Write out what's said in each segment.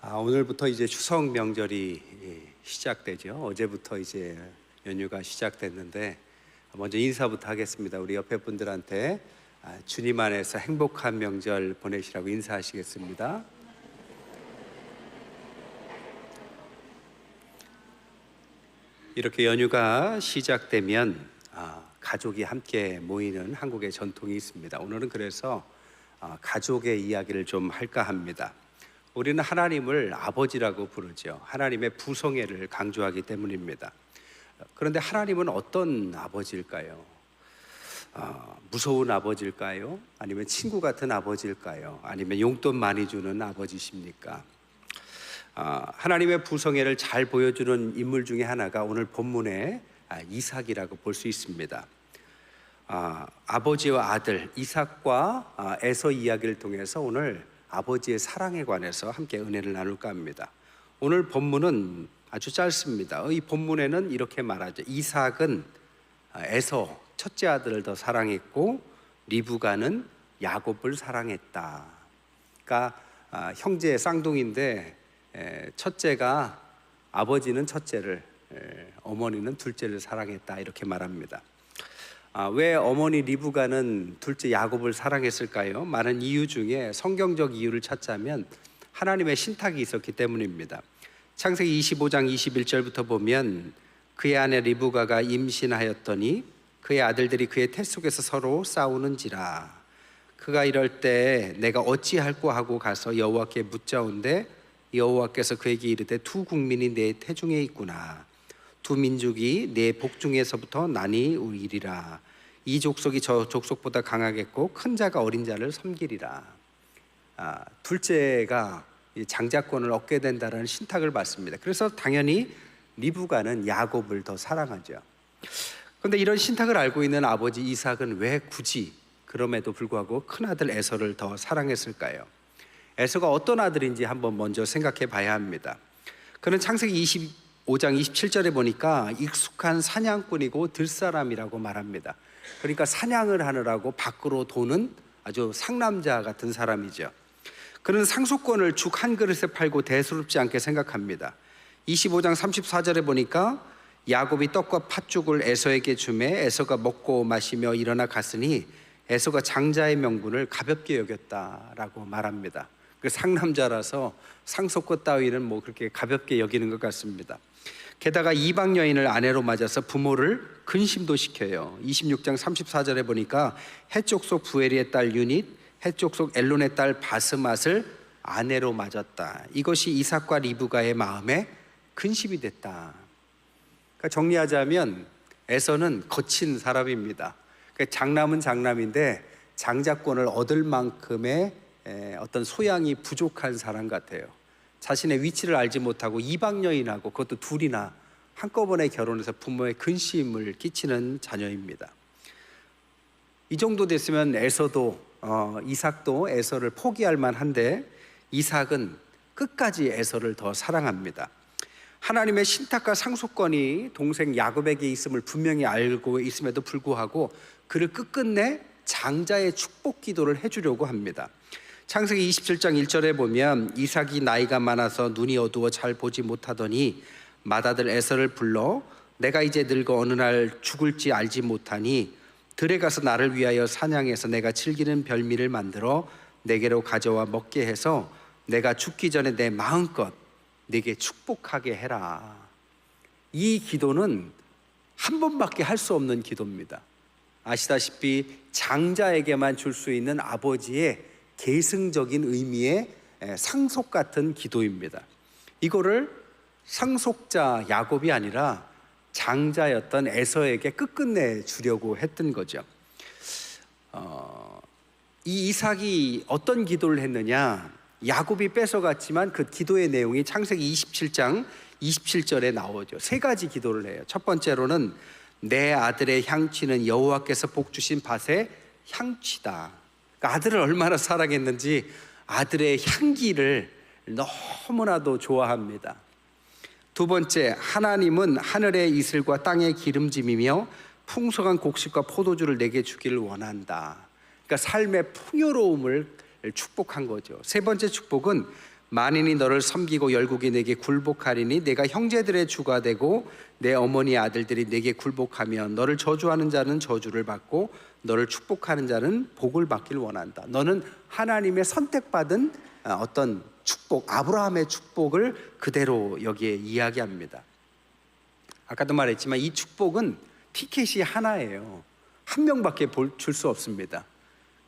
오늘부터 이제 추석 명절이 시작되죠. 어제부터 이제 연휴가 시작됐는데 먼저 인사부터 하겠습니다. 우리 옆에 분들한테 주님 안에서 행복한 명절 보내시라고 인사하시겠습니다. 이렇게 연휴가 시작되면 가족이 함께 모이는 한국의 전통이 있습니다. 오늘은 그래서 가족의 이야기를 좀 할까 합니다. 우리는 하나님을 아버지라고 부르죠. 하나님의 부성애를 강조하기 때문입니다. 그런데 하나님은 어떤 아버지일까요? 무서운 아버지일까요? 아니면 친구 같은 아버지일까요? 아니면 용돈 많이 주는 아버지십니까? 하나님의 부성애를 잘 보여주는 인물 중에 하나가 오늘 본문의 이삭이라고 볼 수 있습니다. 아버지와 아들 이삭과 에서 이야기를 통해서 오늘 아버지의 사랑에 관해서 함께 은혜를 나눌까 합니다. 오늘 본문은 아주 짧습니다. 이 본문에는 이렇게 말하죠. 이삭은 에서 첫째 아들을 더 사랑했고 리브가는 야곱을 사랑했다. 그러니까 형제 쌍둥이인데 첫째가 아버지는 첫째를 어머니는 둘째를 사랑했다 이렇게 말합니다. 왜 어머니 리브가는 둘째 야곱을 사랑했을까요? 많은 이유 중에 성경적 이유를 찾자면 하나님의 신탁이 있었기 때문입니다. 창세기 25장 21절부터 보면 그의 아내 리브가가 임신하였더니 그의 아들들이 그의 태 속에서 서로 싸우는지라. 그가 이럴 때 내가 어찌할꼬 하고 가서 여호와께 묻자온데 여호와께서 그에게 이르되 두 국민이 내 태중에 있구나. 두 민족이 내 복중에서부터 나뉘으리라. 이 족속이 저 족속보다 강하겠고 큰 자가 어린 자를 섬기리라. 둘째가 장자권을 얻게 된다는 신탁을 받습니다. 그래서 당연히 리브가는 야곱을 더 사랑하죠. 그런데 이런 신탁을 알고 있는 아버지 이삭은 왜 굳이 그럼에도 불구하고 큰아들 에서를 더 사랑했을까요? 에서가 어떤 아들인지 한번 먼저 생각해 봐야 합니다. 그는 창세기 25장 27절에 보니까 익숙한 사냥꾼이고 들사람이라고 말합니다. 그러니까 사냥을 하느라고 밖으로 도는 아주 상남자 같은 사람이죠. 그는 상속권을 죽 한 그릇에 팔고 대수롭지 않게 생각합니다. 25장 34절에 보니까 야곱이 떡과 팥죽을 에서에게 주매 에서가 먹고 마시며 일어나 갔으니 에서가 장자의 명분을 가볍게 여겼다라고 말합니다. 그 상남자라서 상속권 따위는 뭐 그렇게 가볍게 여기는 것 같습니다. 게다가 이방 여인을 아내로 맞아서 부모를 근심도 시켜요. 26장 34절에 보니까 해족속 부에리의 딸 유닛, 해족속 엘론의 딸 바스맛을 아내로 맞았다. 이것이 이삭과 리브가의 마음에 근심이 됐다. 그러니까 정리하자면 에서는 거친 사람입니다. 그러니까 장남은 장남인데 장자권을 얻을 만큼의 어떤 소양이 부족한 사람 같아요. 자신의 위치를 알지 못하고 이방 여인하고 그것도 둘이나 한꺼번에 결혼해서 부모의 근심을 끼치는 자녀입니다. 이 정도 됐으면 이삭도 에서를 포기할 만한데 이삭은 끝까지 에서를 더 사랑합니다. 하나님의 신탁과 상속권이 동생 야곱에게 있음을 분명히 알고 있음에도 불구하고 그를 끝끝내 장자의 축복 기도를 해주려고 합니다. 창세기 27장 1절에 보면 이삭이 나이가 많아서 눈이 어두워 잘 보지 못하더니 맏아들 에서를 불러 내가 이제 늙어 어느 날 죽을지 알지 못하니 들에 가서 나를 위하여 사냥해서 내가 즐기는 별미를 만들어 내게로 가져와 먹게 해서 내가 죽기 전에 내 마음껏 내게 축복하게 해라. 이 기도는 한 번밖에 할 수 없는 기도입니다. 아시다시피 장자에게만 줄 수 있는 아버지의 계승적인 의미의 상속 같은 기도입니다. 이거를 상속자 야곱이 아니라 장자였던 에서에게 끝끝내 주려고 했던 거죠. 이 이삭이 어떤 기도를 했느냐? 야곱이 뺏어갔지만 그 기도의 내용이 창세기 27장 27절에 나오죠. 세 가지 기도를 해요. 첫 번째로는 내 아들의 향취는 여호와께서 복 주신 밭의 향취다. 그러니까 아들을 얼마나 사랑했는지 아들의 향기를 너무나도 좋아합니다. 두 번째, 하나님은 하늘의 이슬과 땅의 기름짐이며 풍성한 곡식과 포도주를 내게 주기를 원한다. 그러니까 삶의 풍요로움을 축복한 거죠. 세 번째 축복은 만인이 너를 섬기고 열국이 내게 굴복하리니 내가 형제들의 주가 되고 내 어머니 아들들이 내게 굴복하며 너를 저주하는 자는 저주를 받고 너를 축복하는 자는 복을 받길 원한다. 너는 하나님의 선택받은 어떤 축복, 아브라함의 축복을 그대로 여기에 이야기합니다. 아까도 말했지만 이 축복은 티켓이 하나예요. 한 명밖에 줄 수 없습니다.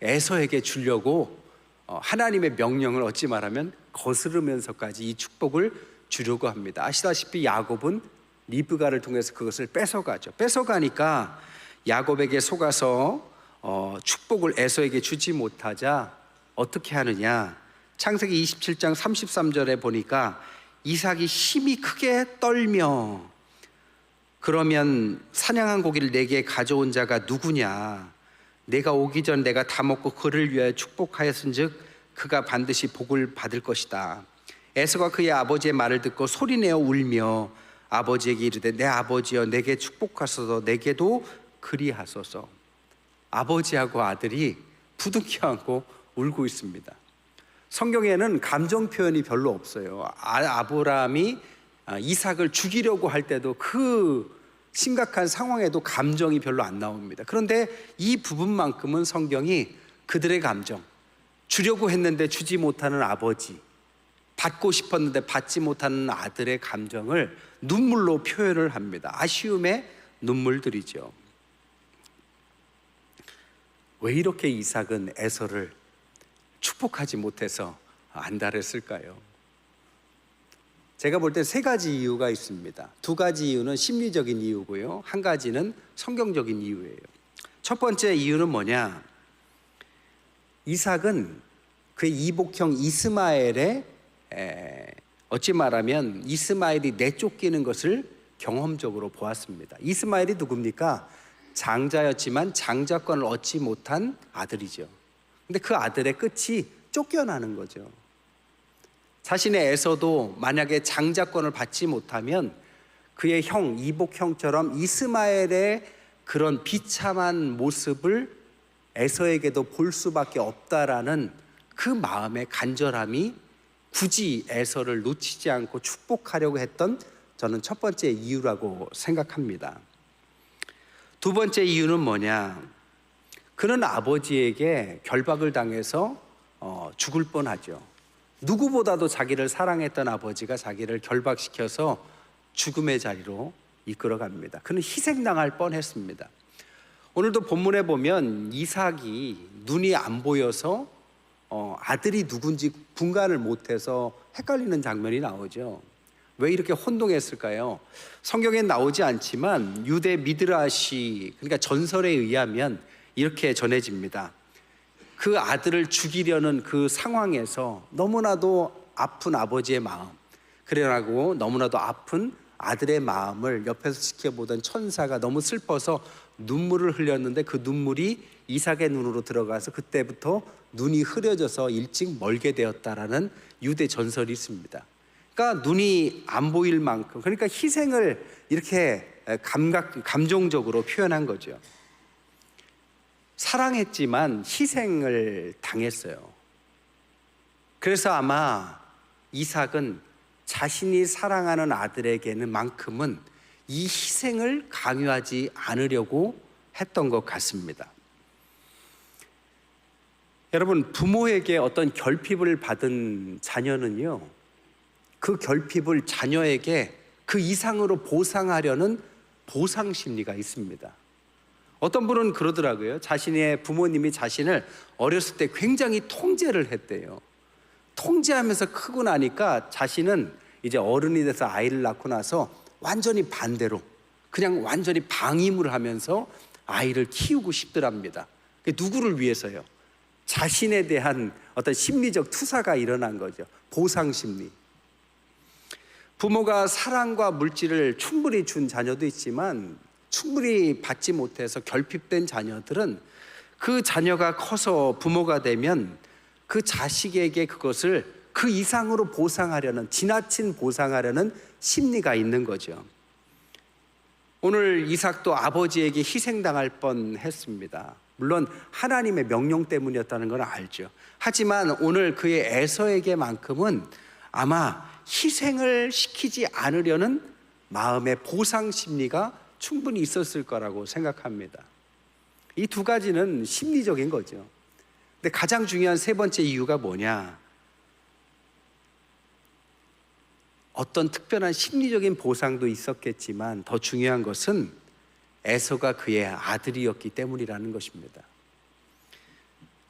에서에게 주려고 하나님의 명령을 어찌 말하면 거스르면서까지 이 축복을 주려고 합니다. 아시다시피 야곱은 리브가를 통해서 그것을 뺏어가죠. 뺏어가니까 야곱에게 속아서 축복을 에서에게 주지 못하자 어떻게 하느냐. 창세기 27장 33절에 보니까 이삭이 힘이 크게 떨며 그러면 사냥한 고기를 내게 가져온 자가 누구냐. 내가 오기 전 내가 다 먹고 그를 위하여 축복하였은즉 그가 반드시 복을 받을 것이다. 에서가 그의 아버지의 말을 듣고 소리내어 울며 아버지에게 이르되 내 아버지여 내게 축복하소서 내게도 그리하소서. 아버지하고 아들이 부둥켜 안고 울고 있습니다. 성경에는 감정 표현이 별로 없어요. 아브라함이 이삭을 죽이려고 할 때도 그 심각한 상황에도 감정이 별로 안 나옵니다. 그런데 이 부분만큼은 성경이 그들의 감정, 주려고 했는데 주지 못하는 아버지, 받고 싶었는데 받지 못하는 아들의 감정을 눈물로 표현을 합니다. 아쉬움의 눈물들이죠. 왜 이렇게 이삭은 에서를 축복하지 못해서 안달했을까요? 제가 볼 때 세 가지 이유가 있습니다. 두 가지 이유는 심리적인 이유고요. 한 가지는 성경적인 이유예요. 첫 번째 이유는 뭐냐? 이삭은 그의 이복형 이스마엘의 어찌 말하면 이스마엘이 내쫓기는 것을 경험적으로 보았습니다. 이스마엘이 누굽니까? 장자였지만 장자권을 얻지 못한 아들이죠. 근데 그 아들의 끝이 쫓겨나는 거죠. 자신의 에서도 만약에 장자권을 받지 못하면 그의 형 이복형처럼 이스마엘의 그런 비참한 모습을 에서에게도 볼 수밖에 없다라는 그 마음의 간절함이 굳이 에서를 놓치지 않고 축복하려고 했던 저는 첫 번째 이유라고 생각합니다. 두 번째 이유는 뭐냐? 그는 아버지에게 결박을 당해서 죽을 뻔하죠. 누구보다도 자기를 사랑했던 아버지가 자기를 결박시켜서 죽음의 자리로 이끌어갑니다. 그는 희생당할 뻔했습니다. 오늘도 본문에 보면 이삭이 눈이 안 보여서 아들이 누군지 분간을 못해서 헷갈리는 장면이 나오죠. 왜 이렇게 혼동했을까요? 성경에 나오지 않지만 유대 미드라시, 그러니까 전설에 의하면 이렇게 전해집니다. 그 아들을 죽이려는 그 상황에서 너무나도 아픈 아버지의 마음, 그래라고 너무나도 아픈 아들의 마음을 옆에서 지켜보던 천사가 너무 슬퍼서 눈물을 흘렸는데 그 눈물이 이삭의 눈으로 들어가서 그때부터 눈이 흐려져서 일찍 멀게 되었다라는 유대 전설이 있습니다. 그러니까 눈이 안 보일 만큼, 그러니까 희생을 이렇게 감정적으로 표현한 거죠. 사랑했지만 희생을 당했어요. 그래서 아마 이삭은 자신이 사랑하는 아들에게는 만큼은 이 희생을 강요하지 않으려고 했던 것 같습니다. 여러분, 부모에게 어떤 결핍을 받은 자녀는요, 그 결핍을 자녀에게 그 이상으로 보상하려는 보상 심리가 있습니다. 어떤 분은 그러더라고요. 자신의 부모님이 자신을 어렸을 때 굉장히 통제를 했대요. 통제하면서 크고 나니까 자신은 이제 어른이 돼서 아이를 낳고 나서 완전히 반대로 그냥 완전히 방임을 하면서 아이를 키우고 싶더랍니다. 누구를 위해서요? 자신에 대한 어떤 심리적 투사가 일어난 거죠. 보상 심리. 부모가 사랑과 물질을 충분히 준 자녀도 있지만 충분히 받지 못해서 결핍된 자녀들은 그 자녀가 커서 부모가 되면 그 자식에게 그것을 그 이상으로 보상하려는, 지나친 보상하려는 심리가 있는 거죠. 오늘 이삭도 아버지에게 희생당할 뻔했습니다. 물론 하나님의 명령 때문이었다는 건 알죠. 하지만 오늘 그의 에서에게만큼은 아마 희생을 시키지 않으려는 마음의 보상 심리가 충분히 있었을 거라고 생각합니다. 이 두 가지는 심리적인 거죠. 근데 가장 중요한 세 번째 이유가 뭐냐? 어떤 특별한 심리적인 보상도 있었겠지만 더 중요한 것은 에서가 그의 아들이었기 때문이라는 것입니다.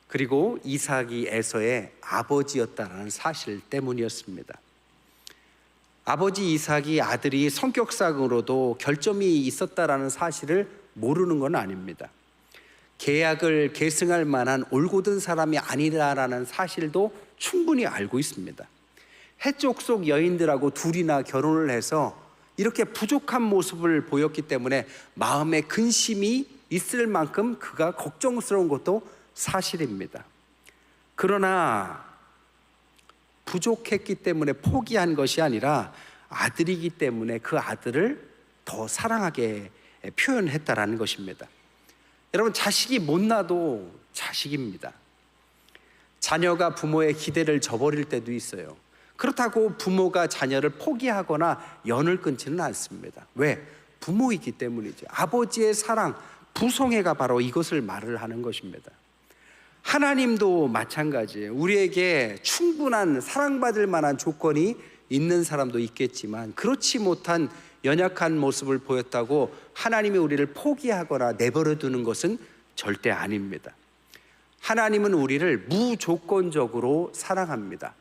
그리고 이삭이 에서의 아버지였다는 사실 때문이었습니다. 아버지 이삭이 아들이 성격상으로도 결점이 있었다라는 사실을 모르는 건 아닙니다. 계약을 계승할 만한 올곧은 사람이 아니라는 사실도 충분히 알고 있습니다. 해족 속 여인들하고 둘이나 결혼을 해서 이렇게 부족한 모습을 보였기 때문에 마음에 근심이 있을 만큼 그가 걱정스러운 것도 사실입니다. 그러나 부족했기 때문에 포기한 것이 아니라 아들이기 때문에 그 아들을 더 사랑하게 표현했다라는 것입니다. 여러분, 자식이 못나도 자식입니다. 자녀가 부모의 기대를 저버릴 때도 있어요. 그렇다고 부모가 자녀를 포기하거나 연을 끊지는 않습니다. 왜? 부모이기 때문이죠. 아버지의 사랑, 부성애가 바로 이것을 말을 하는 것입니다. 하나님도 마찬가지예요. 우리에게 충분한 사랑받을 만한 조건이 있는 사람도 있겠지만 그렇지 못한 연약한 모습을 보였다고 하나님이 우리를 포기하거나 내버려 두는 것은 절대 아닙니다. 하나님은 우리를 무조건적으로 사랑합니다.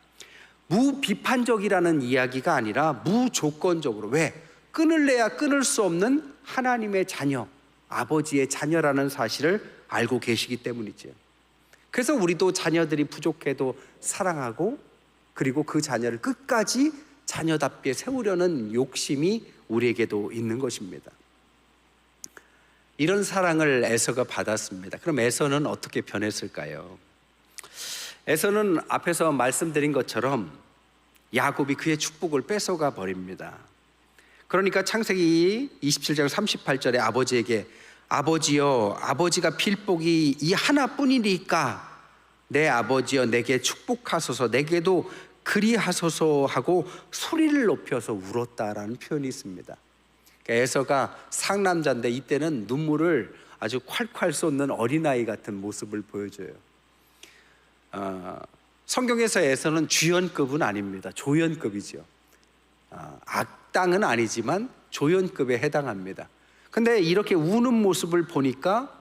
무비판적이라는 이야기가 아니라 무조건적으로. 왜? 끊을래야 끊을 수 없는 하나님의 자녀, 아버지의 자녀라는 사실을 알고 계시기 때문이죠. 그래서 우리도 자녀들이 부족해도 사랑하고 그리고 그 자녀를 끝까지 자녀답게 세우려는 욕심이 우리에게도 있는 것입니다. 이런 사랑을 에서가 받았습니다. 그럼 에서는 어떻게 변했을까요? 에서는 앞에서 말씀드린 것처럼 야곱이 그의 축복을 뺏어가 버립니다. 그러니까 창세기 27장 38절에 아버지에게 아버지여, 아버지가 빌 복이 이 하나뿐이니까 내 아버지여 내게 축복하소서, 내게도 그리하소서 하고 소리를 높여서 울었다라는 표현이 있습니다. 그러니까 에서가 상남자인데 이때는 눈물을 아주 콸콸 쏟는 어린아이 같은 모습을 보여줘요. 성경에서 에서는 주연급은 아닙니다. 조연급이죠. 악당은 아니지만 조연급에 해당합니다. 근데 이렇게 우는 모습을 보니까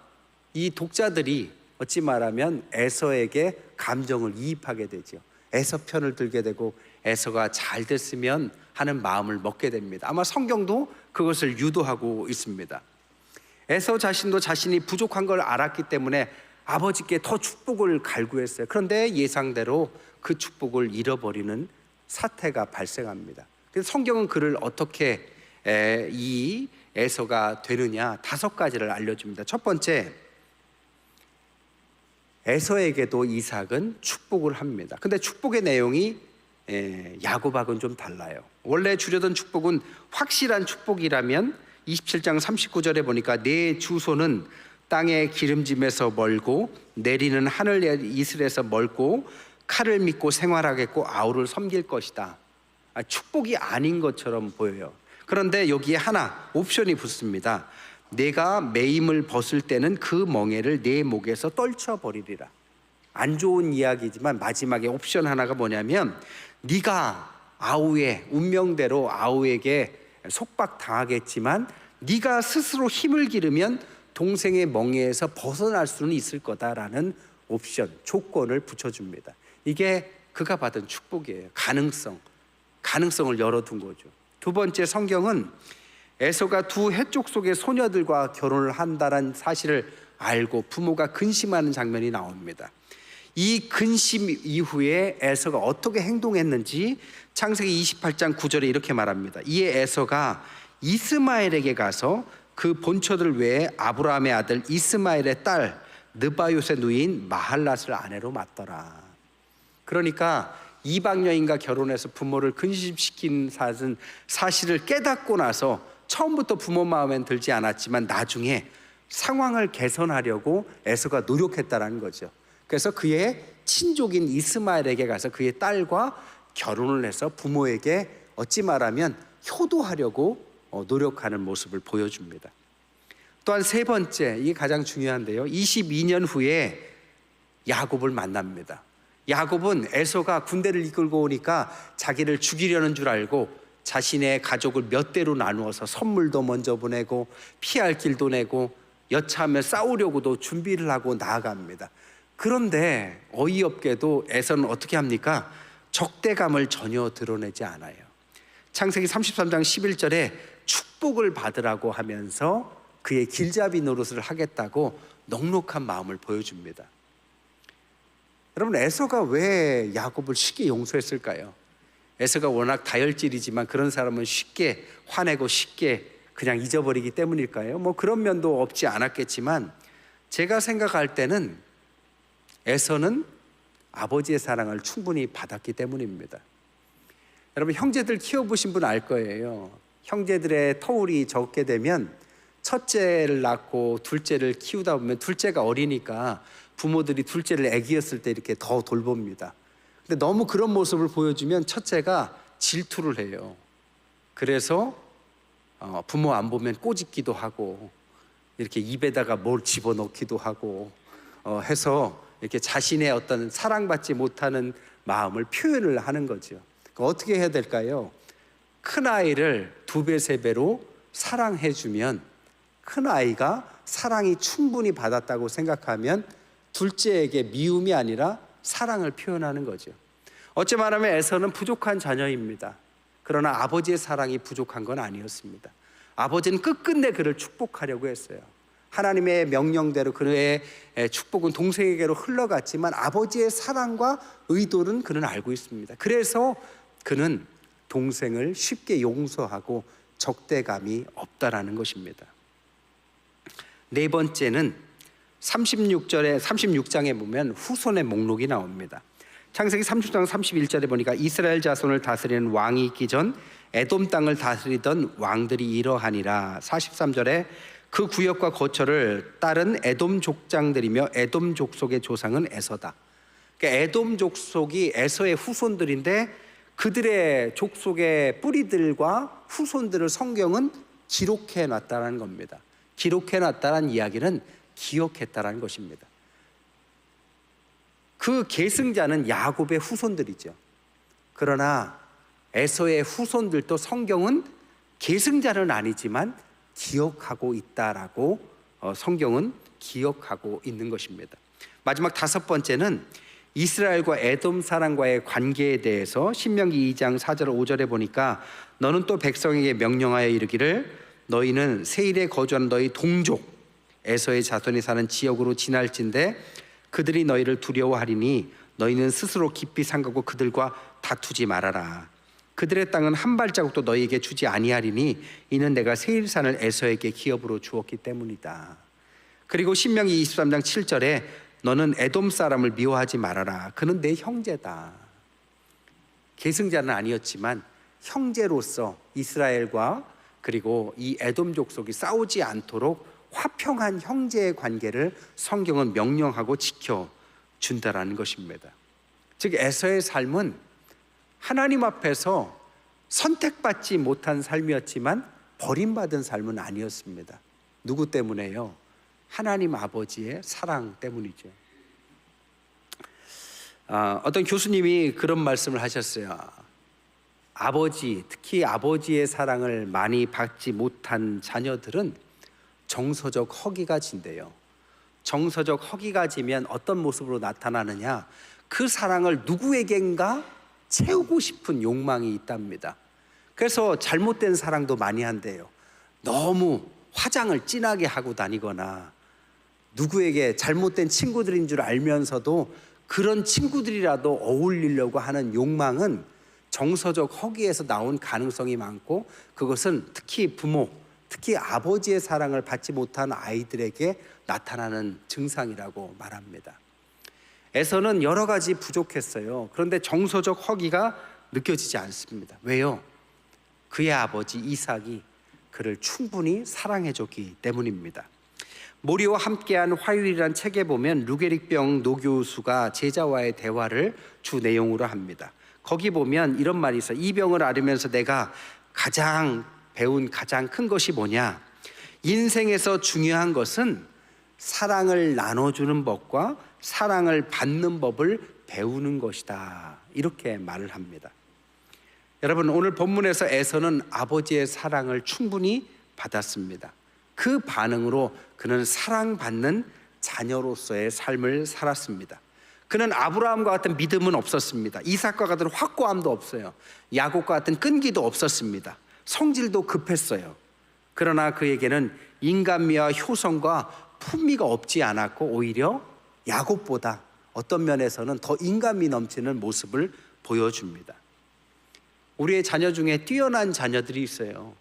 이 독자들이 어찌 말하면 에서에게 감정을 이입하게 되죠. 에서 편을 들게 되고 에서가 잘 됐으면 하는 마음을 먹게 됩니다. 아마 성경도 그것을 유도하고 있습니다. 에서 자신도 자신이 부족한 걸 알았기 때문에 아버지께 더 축복을 갈구했어요. 그런데 예상대로 그 축복을 잃어버리는 사태가 발생합니다. 그래서 성경은 그를 어떻게 이 에서가 되느냐 5가지를 알려줍니다. 첫 번째, 에서에게도 이삭은 축복을 합니다. 근데 축복의 내용이 야곱하고는 좀 달라요. 원래 주려던 축복은 확실한 축복이라면 27장 39절에 보니까 내 주소는 땅의 기름짐에서 멀고 내리는 하늘 이슬에서 멀고 칼을 믿고 생활하겠고 아우를 섬길 것이다. 축복이 아닌 것처럼 보여요. 그런데 여기에 하나 옵션이 붙습니다. 내가 매임을 벗을 때는 그 멍에를 내 목에서 떨쳐버리리라. 안 좋은 이야기지만 마지막에 옵션 하나가 뭐냐면 네가 아우의 운명대로 아우에게 속박당하겠지만 네가 스스로 힘을 기르면 동생의 멍에에서 벗어날 수는 있을 거다라는 옵션, 조건을 붙여줍니다. 이게 그가 받은 축복이에요. 가능성을 열어둔 거죠. 두 번째, 성경은 에서가 두 해족 속의 소녀들과 결혼을 한다는 사실을 알고 부모가 근심하는 장면이 나옵니다. 이 근심 이후에 에서가 어떻게 행동했는지 창세기 28장 9절에 이렇게 말합니다. 이에 에서가 이스마엘에게 가서 그 본처들 외에 아브라함의 아들 이스마엘의 딸 느바요의 누인 마할랏을 아내로 맞더라. 그러니까 이방 여인과 결혼해서 부모를 근심시킨 사실을 깨닫고 나서 처음부터 부모 마음엔 들지 않았지만 나중에 상황을 개선하려고 에서가 노력했다라는 거죠. 그래서 그의 친족인 이스마엘에게 가서 그의 딸과 결혼을 해서 부모에게 어찌 말하면 효도하려고 노력하는 모습을 보여줍니다. 또한 세 번째, 이게 가장 중요한데요. 22년 후에 야곱을 만납니다. 야곱은 에서가 군대를 이끌고 오니까 자기를 죽이려는 줄 알고 자신의 가족을 몇 대로 나누어서 선물도 먼저 보내고 피할 길도 내고 여차하면 싸우려고도 준비를 하고 나아갑니다. 그런데 어이없게도 에서는 어떻게 합니까? 적대감을 전혀 드러내지 않아요. 창세기 33장 11절에 축복을 받으라고 하면서 그의 길잡이 노릇을 하겠다고 넉넉한 마음을 보여줍니다. 여러분, 에서가 왜 야곱을 쉽게 용서했을까요? 에서가 워낙 다혈질이지만 그런 사람은 쉽게 화내고 쉽게 그냥 잊어버리기 때문일까요? 뭐 그런 면도 없지 않았겠지만 제가 생각할 때는 에서는 아버지의 사랑을 충분히 받았기 때문입니다. 여러분, 형제들 키워보신 분 알 거예요. 형제들의 터울이 적게 되면 첫째를 낳고 둘째를 키우다 보면 둘째가 어리니까 부모들이 둘째를 아기였을 때 이렇게 더 돌봅니다. 근데 너무 그런 모습을 보여주면 첫째가 질투를 해요. 그래서 부모 안 보면 꼬집기도 하고 이렇게 입에다가 뭘 집어넣기도 하고 해서 이렇게 자신의 어떤 사랑받지 못하는 마음을 표현을 하는 거죠. 어떻게 해야 될까요? 큰 아이를 2배, 3배로 사랑해주면 큰 아이가 사랑이 충분히 받았다고 생각하면 둘째에게 미움이 아니라 사랑을 표현하는 거죠. 어찌 말하면 에서는 부족한 자녀입니다. 그러나 아버지의 사랑이 부족한 건 아니었습니다. 아버지는 끝끝내 그를 축복하려고 했어요. 하나님의 명령대로 그의 축복은 동생에게로 흘러갔지만 아버지의 사랑과 의도는 그는 알고 있습니다. 그래서 그는 동생을 쉽게 용서하고 적대감이 없다라는 것입니다. 네 번째는 36장에 보면 후손의 목록이 나옵니다. 창세기 30장 31절에 보니까 이스라엘 자손을 다스리는 왕이 있기 전 에돔 땅을 다스리던 왕들이 이러하니라. 43절에 그 구역과 거처를 따른 에돔 족장들이며 에돔 족속의 조상은 에서다. 그러니까 에돔 족속이 에서의 후손들인데 그들의 족속의 뿌리들과 후손들을 성경은 기록해 놨다는 겁니다. 기록해 놨다는 이야기는 기억했다는 것입니다. 그 계승자는 야곱의 후손들이죠. 그러나 에서의 후손들도 성경은 계승자는 아니지만 기억하고 있다라고 성경은 기억하고 있는 것입니다. 마지막 5번째는 이스라엘과 에돔 사람과의 관계에 대해서 신명기 2장 4절 5절에 보니까 너는 또 백성에게 명령하여 이르기를 너희는 세일에 거주하는 너희 동족 에서의 자손이 사는 지역으로 지날진대 그들이 너희를 두려워하리니 너희는 스스로 깊이 삼가고 그들과 다투지 말아라. 그들의 땅은 한 발자국도 너희에게 주지 아니하리니 이는 내가 세일산을 에서에게 기업으로 주었기 때문이다. 그리고 신명기 23장 7절에 너는 에돔 사람을 미워하지 말아라. 그는 내 형제다. 계승자는 아니었지만 형제로서 이스라엘과 그리고 이 에돔 족속이 싸우지 않도록 화평한 형제의 관계를 성경은 명령하고 지켜준다라는 것입니다. 즉 에서의 삶은 하나님 앞에서 선택받지 못한 삶이었지만 버림받은 삶은 아니었습니다. 누구 때문에요? 하나님 아버지의 사랑 때문이죠. 어떤 교수님이 그런 말씀을 하셨어요. 아버지, 특히 아버지의 사랑을 많이 받지 못한 자녀들은 정서적 허기가 진대요. 정서적 허기가 지면 어떤 모습으로 나타나느냐? 그 사랑을 누구에겐가 채우고 싶은 욕망이 있답니다. 그래서 잘못된 사랑도 많이 한대요. 너무 화장을 진하게 하고 다니거나 누구에게 잘못된 친구들인 줄 알면서도 그런 친구들이라도 어울리려고 하는 욕망은 정서적 허기에서 나온 가능성이 많고 그것은 특히 부모, 특히 아버지의 사랑을 받지 못한 아이들에게 나타나는 증상이라고 말합니다. 에서는 여러 가지 부족했어요. 그런데 정서적 허기가 느껴지지 않습니다. 왜요? 그의 아버지 이삭이 그를 충분히 사랑해줬기 때문입니다. 모리와 함께한 화요일이란 책에 보면 루게릭병 노 교수가 제자와의 대화를 주 내용으로 합니다. 거기 보면 이런 말이 있어요. 이 병을 앓으면서 내가 배운 가장 큰 것이 뭐냐? 인생에서 중요한 것은 사랑을 나눠주는 법과 사랑을 받는 법을 배우는 것이다. 이렇게 말을 합니다. 여러분, 오늘 본문에서 에서는 아버지의 사랑을 충분히 받았습니다. 그 반응으로 그는 사랑받는 자녀로서의 삶을 살았습니다. 그는 아브라함과 같은 믿음은 없었습니다. 이삭과 같은 확고함도 없어요. 야곱과 같은 끈기도 없었습니다. 성질도 급했어요. 그러나 그에게는 인간미와 효성과 품위가 없지 않았고 오히려 야곱보다 어떤 면에서는 더 인간미 넘치는 모습을 보여줍니다. 우리의 자녀 중에 뛰어난 자녀들이 있어요.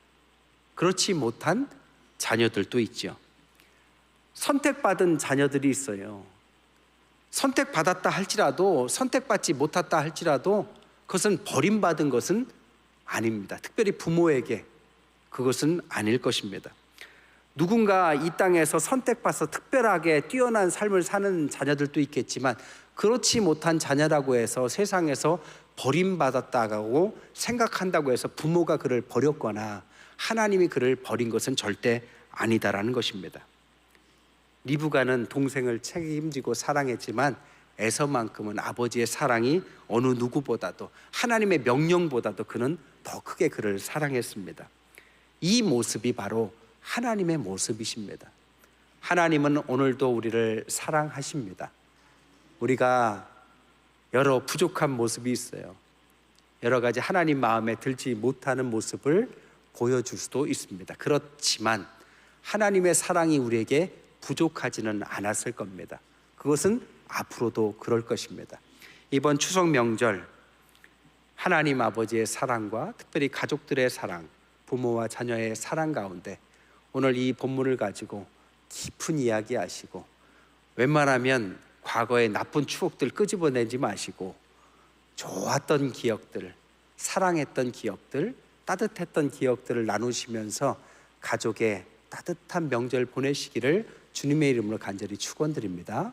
그렇지 못한 자녀들도 있죠. 선택받은 자녀들이 있어요. 선택받았다 할지라도 선택받지 못했다 할지라도 그것은 버림받은 것은 아닙니다. 특별히 부모에게 그것은 아닐 것입니다. 누군가 이 땅에서 선택받아서 특별하게 뛰어난 삶을 사는 자녀들도 있겠지만 그렇지 못한 자녀라고 해서 세상에서 버림받았다고 생각한다고 해서 부모가 그를 버렸거나 하나님이 그를 버린 것은 절대 아니다라는 것입니다. 리브가는 동생을 책임지고 사랑했지만 에서만큼은 아버지의 사랑이 어느 누구보다도 하나님의 명령보다도 그는 더 크게 그를 사랑했습니다. 이 모습이 바로 하나님의 모습이십니다. 하나님은 오늘도 우리를 사랑하십니다. 우리가 여러 부족한 모습이 있어요. 여러 가지 하나님 마음에 들지 못하는 모습을 보여줄 수도 있습니다. 그렇지만 하나님의 사랑이 우리에게 부족하지는 않았을 겁니다. 그것은 앞으로도 그럴 것입니다. 이번 추석 명절 하나님 아버지의 사랑과 특별히 가족들의 사랑, 부모와 자녀의 사랑 가운데 오늘 이 본문을 가지고 깊은 이야기 하시고 웬만하면 과거의 나쁜 추억들 끄집어내지 마시고 좋았던 기억들, 사랑했던 기억들, 따뜻했던 기억들을 나누시면서 가족의 따뜻한 명절 보내시기를 주님의 이름으로 간절히 축원드립니다.